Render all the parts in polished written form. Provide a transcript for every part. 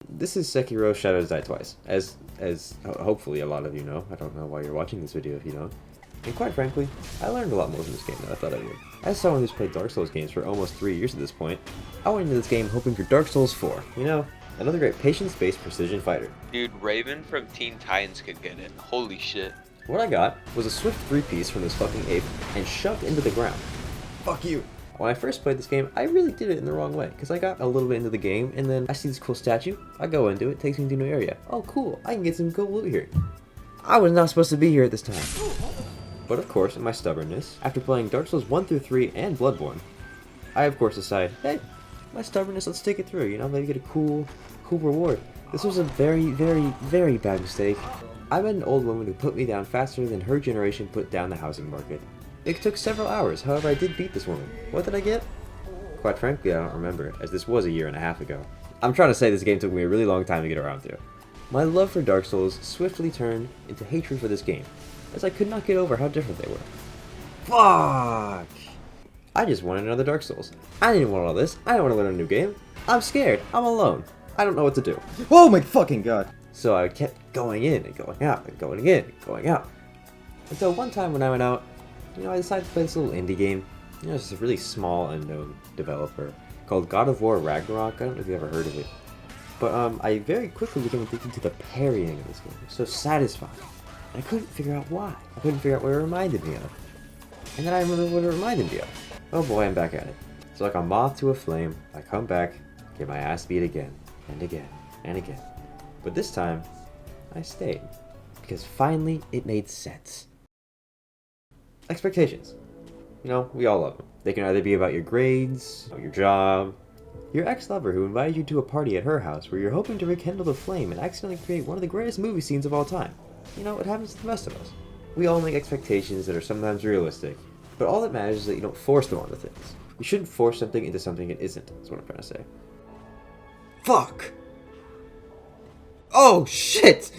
This is Sekiro Shadows Die Twice, as hopefully a lot of you know. I don't know why you're watching this video if you don't. And quite frankly, I learned a lot more from this game than I thought I would. As someone who's played Dark Souls games for almost 3 years at this point, I went into this game hoping for Dark Souls 4. You know, another great patience-based precision fighter. Dude, Raven from Teen Titans could get it. Holy shit. What I got was a swift 3-piece from this fucking ape and shoved into the ground. Fuck you! When I first played this game, I really did it in the wrong way, because I got a little bit into the game, and then I see this cool statue, I go into it, takes me to a new area. Oh cool, I can get some cool loot here. I was not supposed to be here at this time. But of course, in my stubbornness, after playing Dark Souls 1 through 3 and Bloodborne, I of course decide, hey, my stubbornness, let's take it through, you know, maybe get a cool reward. This was a very, very, very bad mistake. I met an old woman who put me down faster than her generation put down the housing market. It took several hours, however I did beat this woman. What did I get? Quite frankly, I don't remember, as this was a year and a half ago. I'm trying to say this game took me a really long time to get around to. My love for Dark Souls swiftly turned into hatred for this game, as I could not get over how different they were. Fuck! I just wanted another Dark Souls. I didn't want all this. I don't want to learn a new game. I'm scared. I'm alone. I don't know what to do. Oh my fucking god! So I kept going in and going out and going in and going out. Until one time when I went out, you know, I decided to play this little indie game. You know, it's a really small, unknown developer called God of War Ragnarok. I don't know if you've ever heard of it. But I very quickly became addicted to the parrying of this game. It was so satisfying. And I couldn't figure out why. I couldn't figure out what it reminded me of. And then I remember what it reminded me of. Oh boy, I'm back at it. So like a moth to a flame, I come back, get my ass beat again, and again, and again. But this time, I stayed. Because finally, it made sense. Expectations. You know, we all love them. They can either be about your grades, or your job, your ex-lover who invited you to a party at her house where you're hoping to rekindle the flame and accidentally create one of the greatest movie scenes of all time. You know, it happens to the best of us. We all make expectations that are sometimes realistic, but all that matters is that you don't force them onto things. You shouldn't force something into something it isn't, is what I'm trying to say. Fuck! Oh, shit!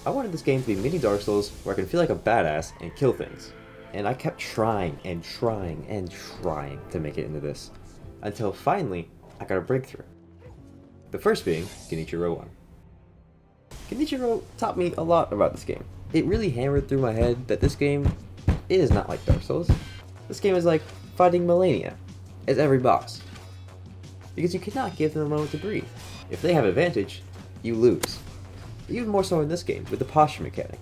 I wanted this game to be mini Dark Souls where I can feel like a badass and kill things. And I kept trying and trying and trying to make it into this. Until finally, I got a breakthrough. The first being Genichiro 1. Genichiro taught me a lot about this game. It really hammered through my head that this game, it is not like Dark Souls. This game is like fighting Melania as every boss. Because you cannot give them a moment to breathe. If they have advantage, you lose. But even more so in this game, with the posture mechanic.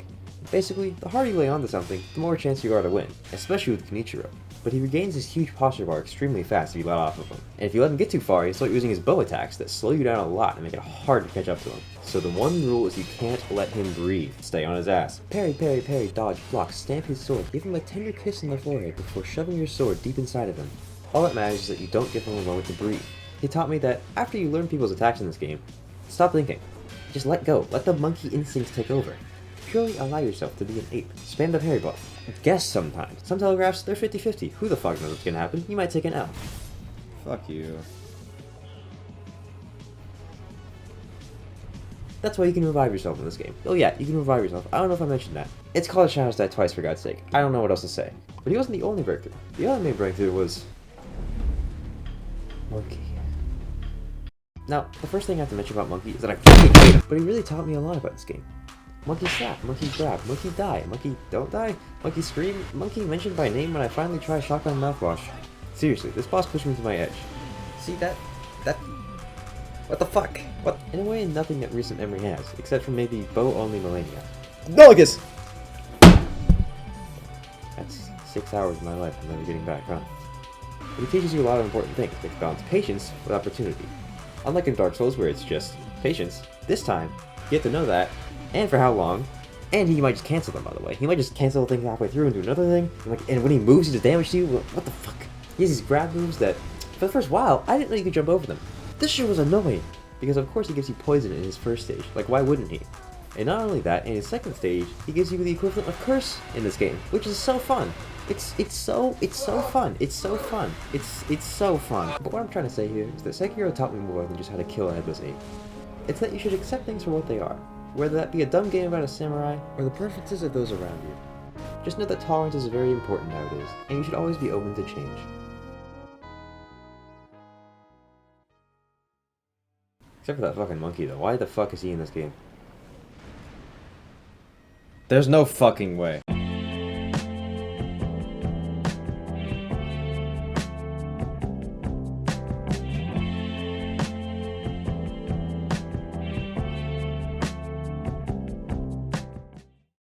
Basically, the harder you lay onto something, the more chance you are to win, especially with Genichiro. But he regains his huge posture bar extremely fast if you let off of him. And if you let him get too far, he'll start using his bow attacks that slow you down a lot and make it hard to catch up to him. So the one rule is you can't let him breathe. Stay on his ass. Parry, parry, parry, dodge, block, stamp his sword, give him a tender kiss on the forehead before shoving your sword deep inside of him. All that matters is that you don't give him a moment to breathe. He taught me that after you learn people's attacks in this game, stop thinking. Just let go. Let the monkey instincts take over. Purely allow yourself to be an ape. Spam the parry button. Guess sometimes. Some telegraphs, they're 50-50. Who the fuck knows what's gonna happen? You might take an L. Fuck you. That's why you can revive yourself in this game. Oh yeah, you can revive yourself. I don't know if I mentioned that. It's called Shadows Die Twice, for God's sake. I don't know what else to say. But he wasn't the only breakthrough. The other main breakthrough was Monkey. Now, the first thing I have to mention about Monkey is that I fucking hate him. But he really taught me a lot about this game. Monkey slap, monkey grab, monkey die, monkey don't die, monkey scream, monkey mentioned by name when I finally try shotgun mouthwash. Seriously, this boss pushed me to my edge. See that? What the fuck? What? In a way, nothing that recent memory has, except for maybe bow-only Melania. Nulligus! That's 6 hours of my life I'm never getting back, huh? But he teaches you a lot of important things, like balance patience with opportunity. Unlike in Dark Souls where it's just patience, this time, you get to know that, and for how long, and he might just cancel them, by the way. He might just cancel things halfway through and do another thing, and when he moves, he does damage to you. What the fuck? He has these grab moves that, for the first while, I didn't know you could jump over them. This shit was annoying, because of course he gives you poison in his first stage, like why wouldn't he? And not only that, in his second stage, he gives you the equivalent of curse in this game, which is so fun. It's so fun. It's so fun. It's so fun. But what I'm trying to say here is that Sekiro taught me more than just how to kill a headless ape. It's that you should accept things for what they are. Whether that be a dumb game about a samurai, or the preferences of those around you. Just know that tolerance is very important nowadays, and you should always be open to change. Except for that fucking monkey, though. Why the fuck is he in this game? There's no fucking way.